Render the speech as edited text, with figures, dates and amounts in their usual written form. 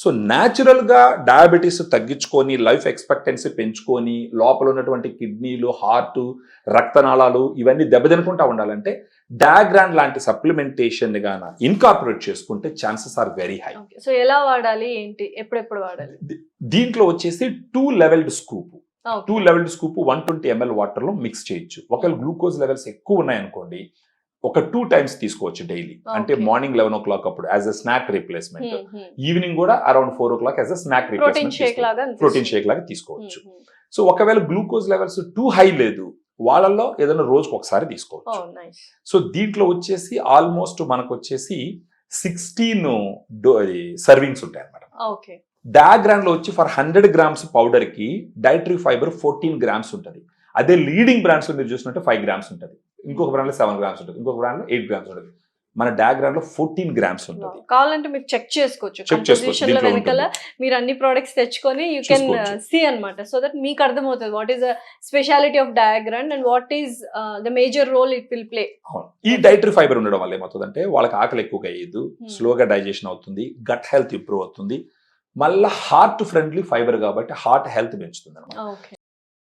So న్యాచురల్గా diabetes తగ్గించుకొని life expectancy పెంచుకొని లోపల ఉన్నటువంటి కిడ్నీలు హార్ట్ రక్తనాళాలు ఇవన్నీ దెబ్బతినకుండా ఉండాలంటే డయాగ్రాన్ లాంటి సప్లిమెంటేషన్ గాన ఇన్కార్పొరేట్ చేసుకుంటే chances are very high. So ఎలా వాడాలి ఏంటి ఎప్పుడెప్పుడు వాడాలి? దీంట్లో వచ్చేసి 2 levelled scoop 2 levelled scoop 120 ml water లో మిక్స్ చేయొచ్చు. ఒకవేళ గ్లూకోజ్ లెవెల్స్ ఎక్కువ ఉన్నాయనుకోండి ఒక 2 times తీసుకోవచ్చు డైలీ. అంటే మార్నింగ్ 11 o'clock అప్పుడు as a snack replacement, evening కూడా around 4 o'clock as a snack replacement protein shake లాగా తీసుకోవచ్చు. సో ఒకవేళ గ్లూకోజ్ లెవెల్స్ టూ హై లేదు వాళ్ళల్లో ఏదైనా రోజుకు ఒకసారి తీసుకోవచ్చు. సో దీంట్లో వచ్చేసి ఆల్మోస్ట్ మనకు వచ్చేసి 16 సర్వింగ్స్ ఉంటాయి అన్నమాట. డయాగ్రాన్ లో వచ్చి ఫర్ 100 grams పౌడర్ కి డైటరీ ఫైబర్ 14 grams ఉంటుంది. అదే లీడింగ్ బ్రాండ్స్ లో మీరు చూసినట్టు 5 grams ఉంటుంది, ఇంకొక బ్రాండ్ లో 7 grams ఉంటుంది, ఇంకొక బ్రాండ్ లో 8 grams ఉంటుంది. మన డయాగ్రామ్ లో 14 grams ఉంటుంది. కావాలంటే మీరు చెక్ చేసుకోవచ్చు వెనకాల మీరు అన్ని ప్రొడక్ట్స్ తెచ్చుకొని యూ కెన్ సీ అన్నమాట. సో దట్ మీకు అర్థమవుతుంది what is the speciality of diagram and what is the major role it will play. ఈ డైటరీ ఫైబర్ ఉండడం వల్ల ఏమవుతుందంటే వాళ్ళకి ఆకలి ఎక్కువగా అయ్యేది, స్లోగా డైజెషన్ అవుతుంది, గట్ హెల్త్ ఇంప్రూవ్ అవుతుంది, మళ్ళీ హార్ట్ ఫ్రెండ్లీ ఫైబర్ కాబట్టి హార్ట్ హెల్త్ పెంచుతుంది అన్నమాట.